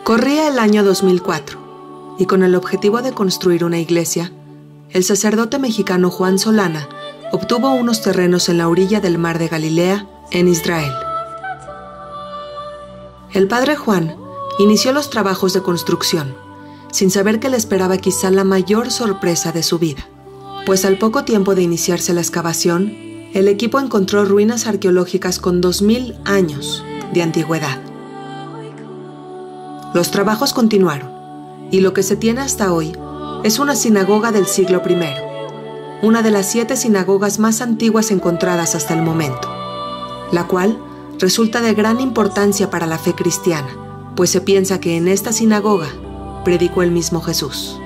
Corría el año 2004 y con el objetivo de construir una iglesia, el sacerdote mexicano Juan Solana obtuvo unos terrenos en la orilla del mar de Galilea, en Israel. El padre Juan inició los trabajos de construcción, sin saber que le esperaba quizá la mayor sorpresa de su vida, pues al poco tiempo de iniciarse la excavación, el equipo encontró ruinas arqueológicas con 2000 años de antigüedad. Los trabajos continuaron, y lo que se tiene hasta hoy es una sinagoga del siglo I, una de las 7 sinagogas más antiguas encontradas hasta el momento, la cual resulta de gran importancia para la fe cristiana, pues se piensa que en esta sinagoga predicó el mismo Jesús.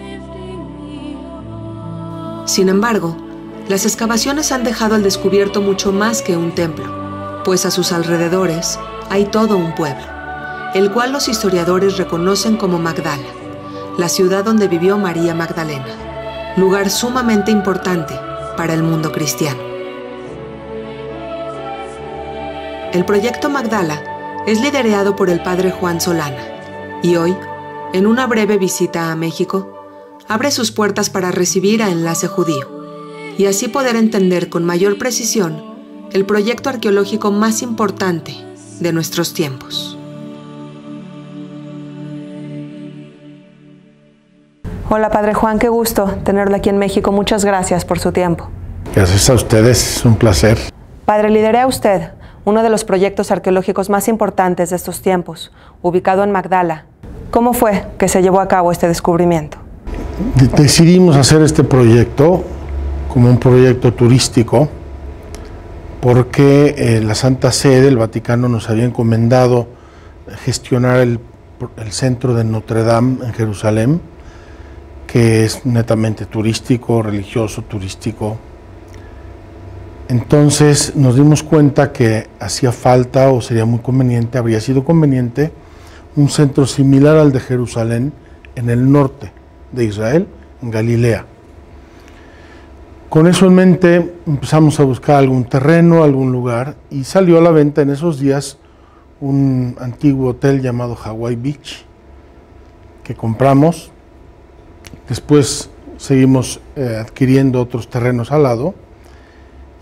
Sin embargo, las excavaciones han dejado al descubierto mucho más que un templo, pues a sus alrededores hay todo un pueblo, el cual los historiadores reconocen como Magdala, la ciudad donde vivió María Magdalena, lugar sumamente importante para el mundo cristiano. El proyecto Magdala es liderado por el padre Juan Solana y hoy, en una breve visita a México, abre sus puertas para recibir a Enlace Judío y así poder entender con mayor precisión el proyecto arqueológico más importante de nuestros tiempos. Hola, padre Juan, qué gusto tenerlo aquí en México. Muchas gracias por su tiempo. Gracias a ustedes, es un placer. Padre, lidera usted uno de los proyectos arqueológicos más importantes de estos tiempos, ubicado en Magdala. ¿Cómo fue que se llevó a cabo este descubrimiento? Decidimos hacer este proyecto como un proyecto turístico porque la Santa Sede, el Vaticano, nos había encomendado gestionar el centro de Notre Dame en Jerusalén, que es netamente turístico, religioso, turístico. Entonces nos dimos cuenta que hacía falta o sería muy conveniente, habría sido conveniente, un centro similar al de Jerusalén en el norte de Israel, en Galilea. Con eso en mente empezamos a buscar algún terreno, algún lugar, y salió a la venta en esos días un antiguo hotel llamado Hawaii Beach, que compramos. Después seguimos adquiriendo otros terrenos al lado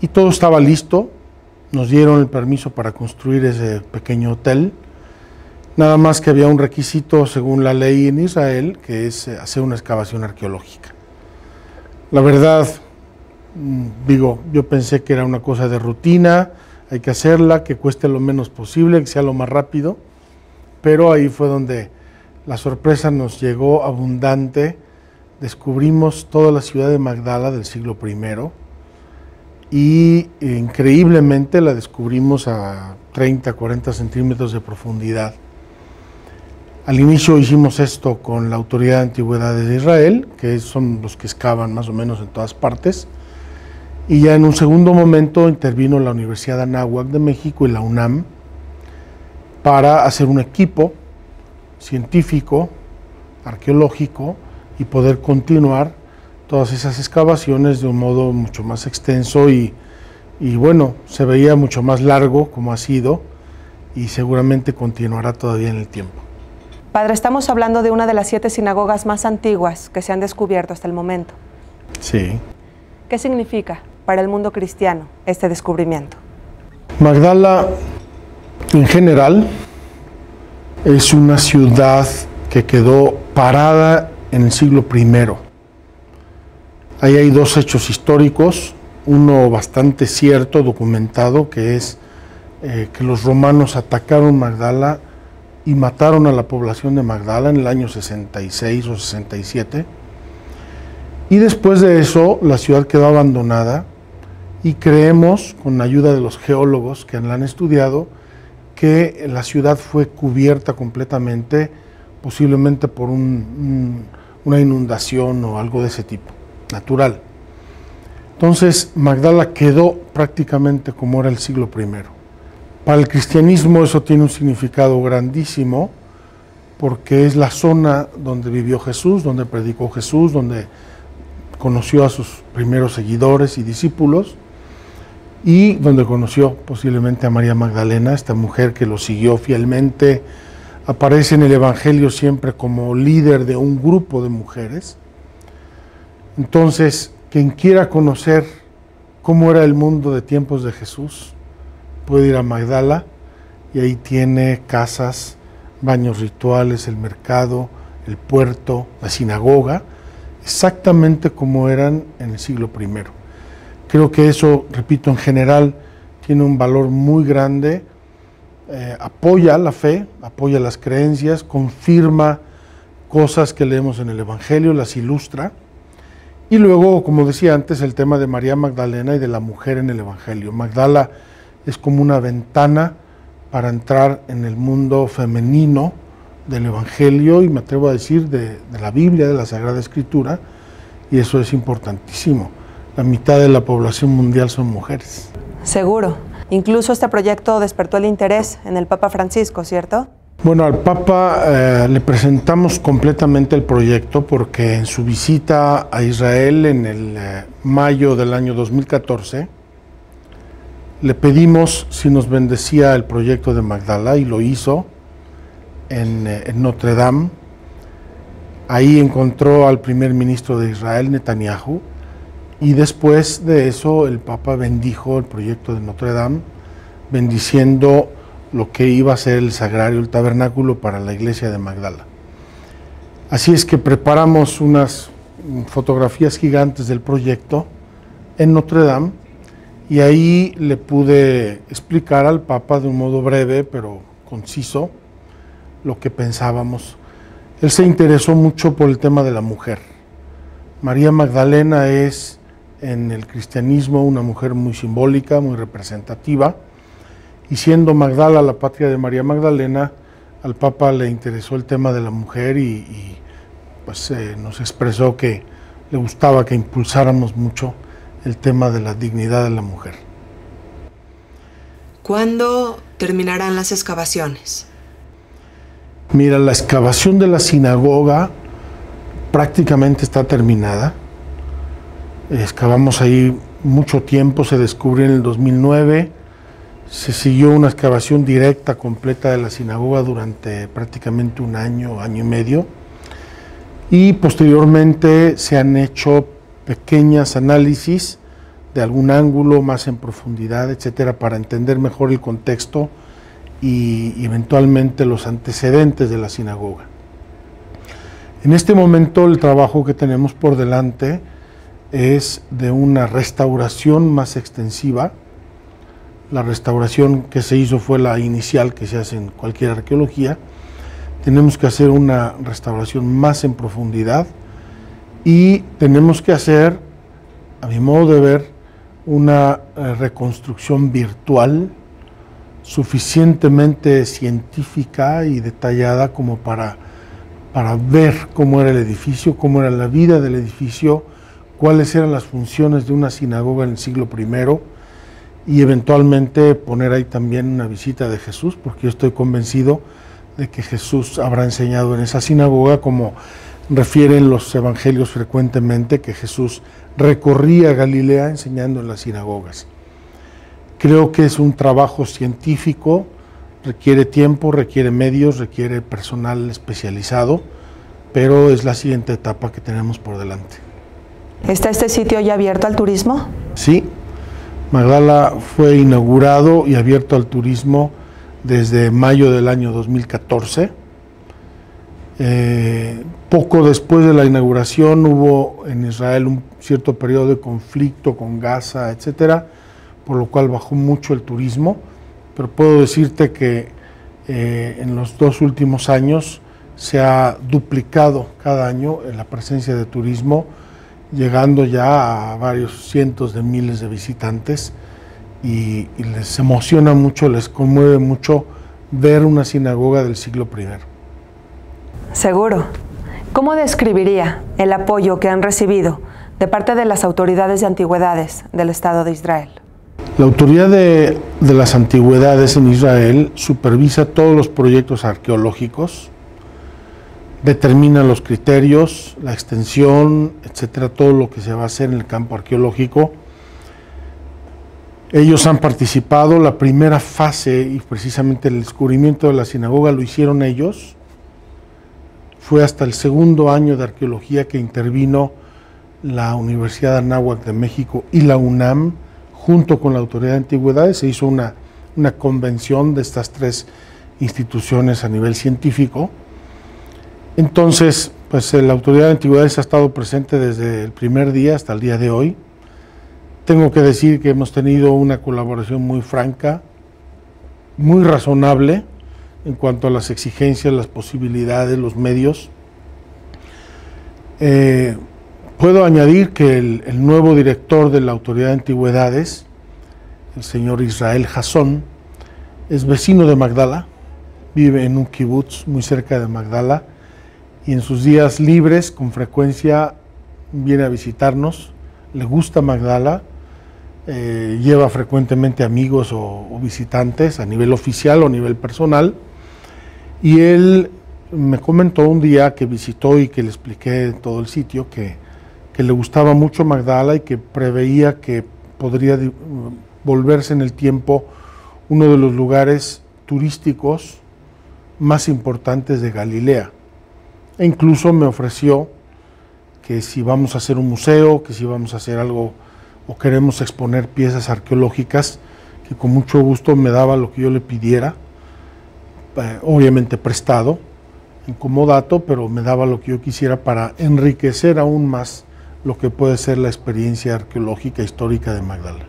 y todo estaba listo. Nos dieron el permiso para construir ese pequeño hotel. Nada más que había un requisito según la ley en Israel, que es hacer una excavación arqueológica. La verdad, yo pensé que era una cosa de rutina, hay que hacerla, que cueste lo menos posible, que sea lo más rápido, pero ahí fue donde la sorpresa nos llegó abundante. Descubrimos toda la ciudad de Magdala del siglo I y increíblemente la descubrimos a 30-40 centímetros de profundidad. Al inicio hicimos esto con la Autoridad de Antigüedades de Israel, que son los que excavan más o menos en todas partes, y ya en un segundo momento intervino la Universidad de Anáhuac de México y la UNAM para hacer un equipo científico, arqueológico, y poder continuar todas esas excavaciones de un modo mucho más extenso y bueno, se veía mucho más largo como ha sido y seguramente continuará todavía en el tiempo. Padre, estamos hablando de una de las 7 sinagogas más antiguas que se han descubierto hasta el momento. Sí. ¿Qué significa para el mundo cristiano este descubrimiento? Magdala, en general, es una ciudad que quedó parada en el siglo I. Ahí hay 2 hechos históricos, uno bastante cierto, documentado, que es que los romanos atacaron Magdala y mataron a la población de Magdala en el año 66 o 67. Y después de eso, la ciudad quedó abandonada y creemos, con la ayuda de los geólogos que la han estudiado, que la ciudad fue cubierta completamente, posiblemente por una inundación o algo de ese tipo, natural. Entonces, Magdala quedó prácticamente como era el siglo I. Para el cristianismo eso tiene un significado grandísimo, porque es la zona donde vivió Jesús, donde predicó Jesús, donde conoció a sus primeros seguidores y discípulos, y donde conoció posiblemente a María Magdalena, esta mujer que lo siguió fielmente aparece en el Evangelio siempre como líder de un grupo de mujeres. Entonces, quien quiera conocer cómo era el mundo de tiempos de Jesús, puede ir a Magdala y ahí tiene casas, baños rituales, el mercado, el puerto, la sinagoga, exactamente como eran en el siglo I. Creo que eso, repito, en general tiene un valor muy grande, apoya la fe, apoya las creencias, confirma cosas que leemos en el Evangelio, las ilustra. Y luego, como decía antes, el tema de María Magdalena y de la mujer en el Evangelio. Magdala es como una ventana para entrar en el mundo femenino del Evangelio y me atrevo a decir de la Biblia, de la Sagrada Escritura, y eso es importantísimo. La mitad de la población mundial son mujeres. Seguro. Incluso este proyecto despertó el interés en el Papa Francisco, ¿cierto? Bueno, al Papa le presentamos completamente el proyecto porque en su visita a Israel en el mayo del año 2014 le pedimos si nos bendecía el proyecto de Magdala y lo hizo en Notre Dame. Ahí encontró al primer ministro de Israel, Netanyahu, y después de eso el Papa bendijo el proyecto de Notre Dame, bendiciendo lo que iba a ser el sagrario, el tabernáculo para la iglesia de Magdala. Así es que preparamos unas fotografías gigantes del proyecto en Notre Dame y ahí le pude explicar al Papa de un modo breve pero conciso lo que pensábamos. Él se interesó mucho por el tema de la mujer. María Magdalena es en el cristianismo una mujer muy simbólica, muy representativa. Y siendo Magdala la patria de María Magdalena, al Papa le interesó el tema de la mujer y pues nos expresó que le gustaba que impulsáramos mucho el tema de la dignidad de la mujer. ¿Cuándo terminarán las excavaciones? Mira, la excavación de la sinagoga prácticamente está terminada. Excavamos ahí mucho tiempo, se descubrió en el 2009. Se siguió una excavación directa, completa de la sinagoga durante prácticamente un año, año y medio. Y posteriormente se han hecho pequeños análisis de algún ángulo más en profundidad, etcétera, para entender mejor el contexto y eventualmente los antecedentes de la sinagoga. En este momento el trabajo que tenemos por delante es de una restauración más extensiva. La restauración que se hizo fue la inicial que se hace en cualquier arqueología. Tenemos que hacer una restauración más en profundidad y tenemos que hacer, a mi modo de ver, una reconstrucción virtual suficientemente científica y detallada como para ver cómo era el edificio, cómo era la vida del edificio, cuáles eran las funciones de una sinagoga en el siglo I, y eventualmente poner ahí también una visita de Jesús, porque yo estoy convencido de que Jesús habrá enseñado en esa sinagoga, como refieren los evangelios frecuentemente, que Jesús recorría Galilea enseñando en las sinagogas. Creo que es un trabajo científico, requiere tiempo, requiere medios, requiere personal especializado, pero es la siguiente etapa que tenemos por delante. ¿Está este sitio ya abierto al turismo? Sí. Magdala fue inaugurado y abierto al turismo desde mayo del año 2014. Poco después de la inauguración hubo en Israel un cierto periodo de conflicto con Gaza, etcétera, por lo cual bajó mucho el turismo, pero puedo decirte que en los 2 últimos años se ha duplicado cada año la presencia de turismo, llegando ya a varios cientos de miles de visitantes y les emociona mucho, les conmueve mucho ver una sinagoga del siglo I. Seguro. ¿Cómo describiría el apoyo que han recibido de parte de las autoridades de antigüedades del Estado de Israel? La autoridad de las antigüedades en Israel supervisa todos los proyectos arqueológicos, determina los criterios, la extensión, etcétera, todo lo que se va a hacer en el campo arqueológico. Ellos han participado, la primera fase y precisamente el descubrimiento de la sinagoga lo hicieron ellos. Fue hasta el segundo año de arqueología que intervino la Universidad Anáhuac de México y la UNAM, junto con la Autoridad de Antigüedades. Se hizo una convención de estas tres instituciones a nivel científico. Entonces, pues la Autoridad de Antigüedades ha estado presente desde el primer día hasta el día de hoy. Tengo que decir que hemos tenido una colaboración muy franca, muy razonable en cuanto a las exigencias, las posibilidades, los medios. Puedo añadir que el nuevo director de la Autoridad de Antigüedades, el señor Israel Jason, es vecino de Magdala, vive en un kibutz muy cerca de Magdala y en sus días libres con frecuencia viene a visitarnos, le gusta Magdala, lleva frecuentemente amigos o visitantes a nivel oficial o a nivel personal, y él me comentó un día que visitó y que le expliqué todo el sitio que le gustaba mucho Magdala y que preveía que podría volverse en el tiempo uno de los lugares turísticos más importantes de Galilea. E incluso me ofreció que si vamos a hacer un museo, que si vamos a hacer algo o queremos exponer piezas arqueológicas, que con mucho gusto me daba lo que yo le pidiera, obviamente prestado, en comodato, pero me daba lo que yo quisiera para enriquecer aún más lo que puede ser la experiencia arqueológica histórica de Magdala.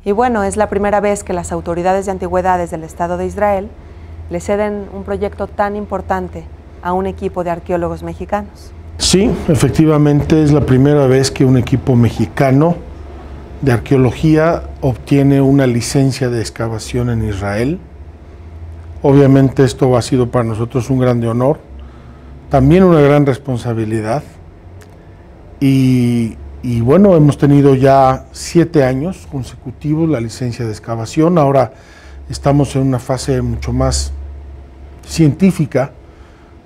Y bueno, es la primera vez que las autoridades de antigüedades del Estado de Israel le ceden un proyecto tan importante a un equipo de arqueólogos mexicanos. Sí, efectivamente es la primera vez que un equipo mexicano de arqueología obtiene una licencia de excavación en Israel. Obviamente esto ha sido para nosotros un grande honor, también una gran responsabilidad. Y bueno, hemos tenido ya 7 años consecutivos la licencia de excavación. Ahora estamos en una fase mucho más científica,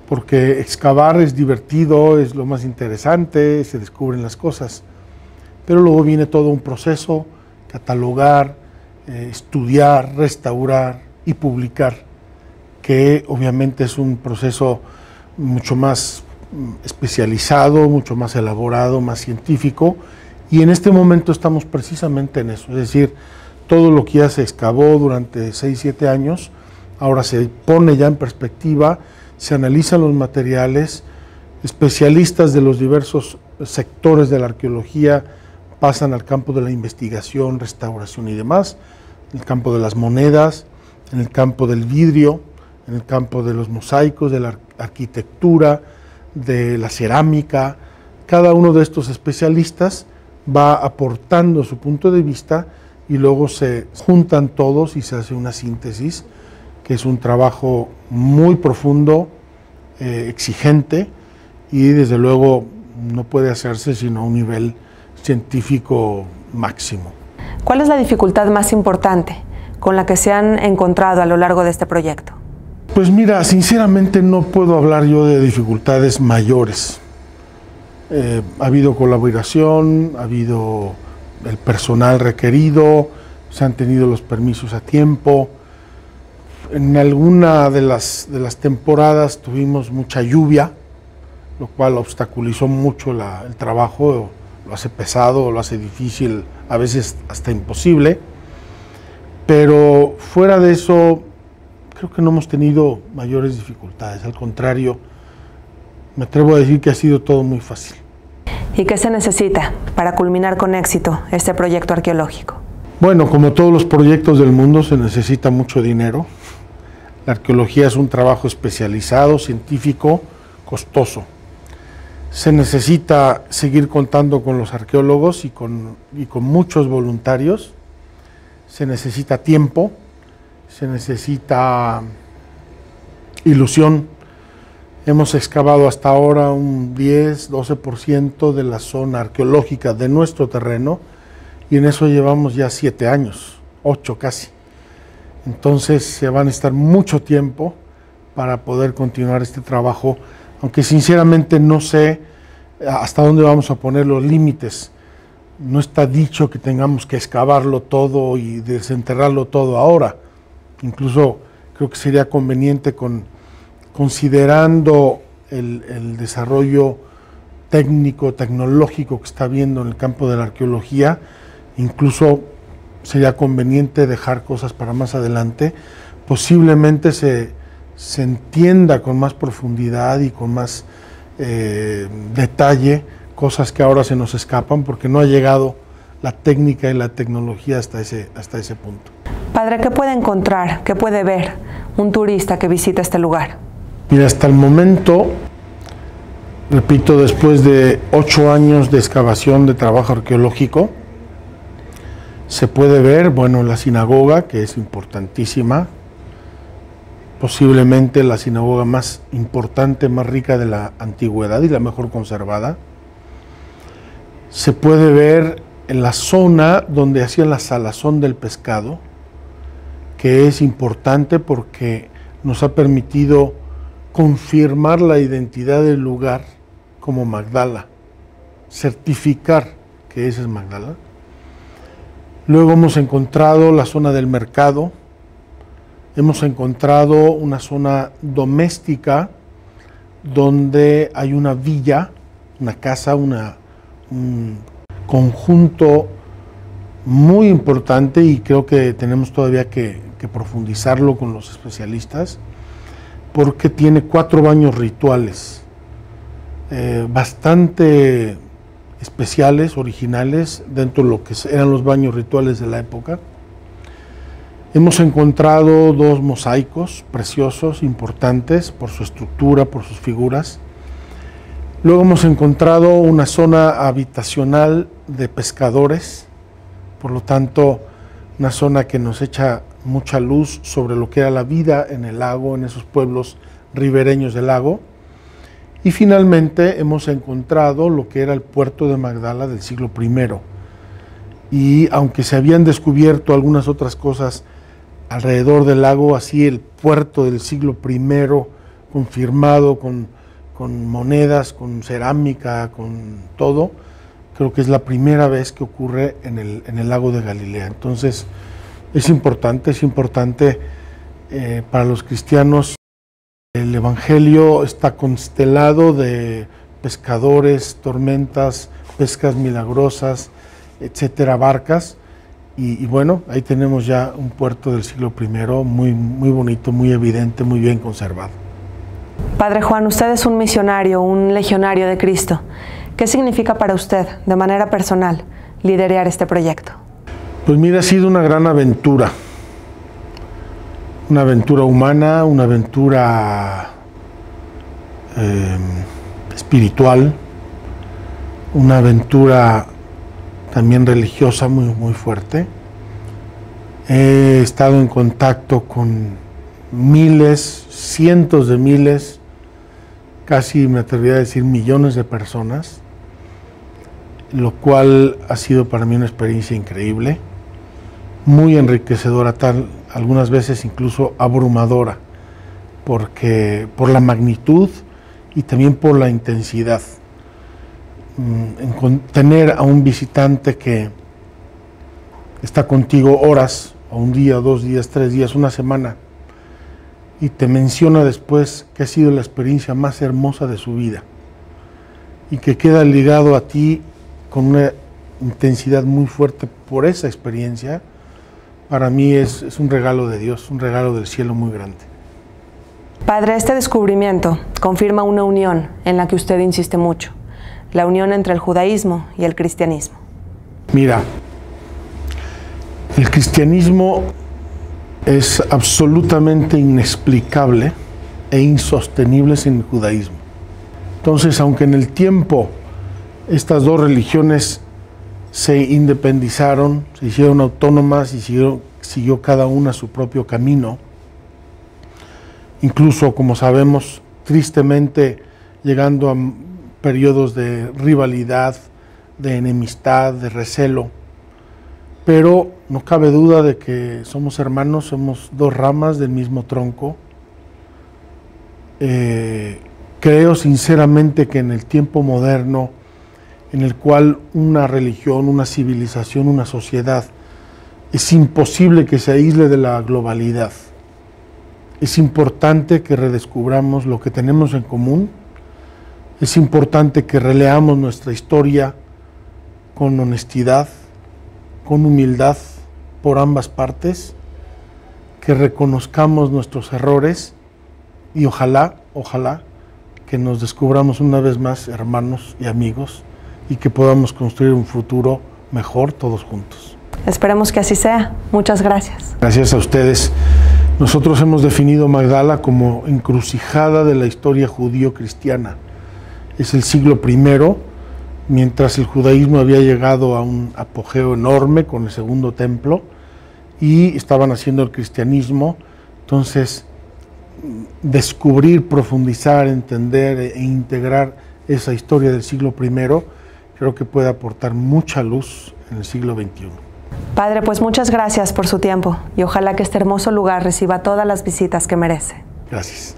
porque excavar es divertido, es lo más interesante, se descubren las cosas. Pero luego viene todo un proceso, catalogar, estudiar, restaurar y publicar, que obviamente es un proceso mucho más especializado, mucho más elaborado, más científico, y en este momento estamos precisamente en eso, es decir, todo lo que ya se excavó durante 6-7 años, ahora se pone ya en perspectiva, se analizan los materiales, especialistas de los diversos sectores de la arqueología pasan al campo de la investigación, restauración y demás, en el campo de las monedas, en el campo del vidrio, en el campo de los mosaicos, de la arquitectura, de la cerámica. Cada uno de estos especialistas va aportando su punto de vista y luego se juntan todos y se hace una síntesis, que es un trabajo muy profundo, exigente, y desde luego no puede hacerse sino a un nivel científico máximo. ¿Cuál es la dificultad más importante con la que se han encontrado a lo largo de este proyecto? Pues mira, sinceramente no puedo hablar yo de dificultades mayores. Ha habido colaboración, ha habido el personal requerido, se han tenido los permisos a tiempo. En alguna de las temporadas tuvimos mucha lluvia, lo cual obstaculizó mucho el trabajo, lo hace pesado, lo hace difícil, a veces hasta imposible. Pero fuera de eso, creo que no hemos tenido mayores dificultades, al contrario, me atrevo a decir que ha sido todo muy fácil. ¿Y qué se necesita para culminar con éxito este proyecto arqueológico? Bueno, como todos los proyectos del mundo, se necesita mucho dinero. La arqueología es un trabajo especializado, científico, costoso. Se necesita seguir contando con los arqueólogos y con muchos voluntarios. Se necesita tiempo, se necesita ilusión. Hemos excavado hasta ahora un 10-12% de la zona arqueológica de nuestro terreno y en eso llevamos ya 7 años, 8 casi. Entonces se van a estar mucho tiempo para poder continuar este trabajo, aunque sinceramente no sé hasta dónde vamos a poner los límites. no está dicho que tengamos que excavarlo todo y desenterrarlo todo ahora. Incluso creo que sería conveniente, considerando el desarrollo técnico, tecnológico que está habiendo en el campo de la arqueología, incluso sería conveniente dejar cosas para más adelante. Posiblemente se entienda con más profundidad y con más detalle cosas que ahora se nos escapan porque no ha llegado la técnica y la tecnología hasta ese punto. Padre, ¿qué puede encontrar, qué puede ver un turista que visita este lugar? Mira, hasta el momento, repito, después de 8 años de excavación de trabajo arqueológico, se puede ver, bueno, la sinagoga, que es importantísima, posiblemente la sinagoga más importante, más rica de la antigüedad y la mejor conservada. Se puede ver en la zona donde hacían la salazón del pescado, que es importante porque nos ha permitido confirmar la identidad del lugar como Magdala, certificar que ese es Magdala. Luego hemos encontrado la zona del mercado, hemos encontrado una zona doméstica donde hay una villa, una casa, un conjunto muy importante, y creo que tenemos todavía que profundizarlo con los especialistas, porque tiene 4 baños rituales bastante especiales, originales, dentro de lo que eran los baños rituales de la época. Hemos encontrado 2 mosaicos preciosos, importantes por su estructura, por sus figuras. Luego hemos encontrado una zona habitacional de pescadores, por lo tanto, una zona que nos echa mucha luz sobre lo que era la vida en el lago, en esos pueblos ribereños del lago. Y finalmente hemos encontrado lo que era el puerto de Magdala del siglo I. Y aunque se habían descubierto algunas otras cosas alrededor del lago, así el puerto del siglo I, confirmado con monedas, con cerámica, con todo, creo que es la primera vez que ocurre en el lago de Galilea. Entonces, es importante para los cristianos. El Evangelio está constelado de pescadores, tormentas, pescas milagrosas, etcétera, barcas. Y bueno, ahí tenemos ya un puerto del siglo I muy, muy bonito, muy evidente, muy bien conservado. Padre Juan, usted es un misionario, un legionario de Cristo. ¿Qué significa para usted, de manera personal, liderar este proyecto? Pues mira, ha sido una gran aventura. Una aventura humana, una aventura espiritual, una aventura también religiosa muy, muy fuerte. He estado en contacto con miles, cientos de miles, casi me atrevería a decir millones de personas, lo cual ha sido para mí una experiencia increíble, muy enriquecedora, algunas veces incluso abrumadora, por la magnitud y también por la intensidad. Tener a un visitante que está contigo horas, o un día, 2 días, 3 días, una semana, y te menciona después que ha sido la experiencia más hermosa de su vida y que queda ligado a ti con una intensidad muy fuerte por esa experiencia, para mí es un regalo de Dios, un regalo del cielo muy grande. Padre, este descubrimiento confirma una unión en la que usted insiste mucho, la unión entre el judaísmo y el cristianismo. Mira, el cristianismo es absolutamente inexplicable e insostenible sin el judaísmo. Entonces, aunque en el tiempo estas 2 religiones se independizaron, se hicieron autónomas y siguió cada una su propio camino, incluso, como sabemos, tristemente llegando a periodos de rivalidad, de enemistad, de recelo, pero no cabe duda de que somos hermanos, somos 2 ramas del mismo tronco. Creo sinceramente que en el tiempo moderno en el cual una religión, una civilización, una sociedad, es imposible que se aísle de la globalidad. Es importante que redescubramos lo que tenemos en común. Es importante que releamos nuestra historia con honestidad, con humildad por ambas partes, que reconozcamos nuestros errores y ojalá que nos descubramos una vez más hermanos y amigos y que podamos construir un futuro mejor todos juntos. Esperemos que así sea. Muchas gracias. Gracias a ustedes. Nosotros hemos definido Magdala como encrucijada de la historia judío-cristiana. Es el siglo I, mientras el judaísmo había llegado a un apogeo enorme con el segundo templo y estaban haciendo el cristianismo. Entonces, descubrir, profundizar, entender e integrar esa historia del siglo I creo que puede aportar mucha luz en el siglo XXI. Padre, pues muchas gracias por su tiempo y ojalá que este hermoso lugar reciba todas las visitas que merece. Gracias.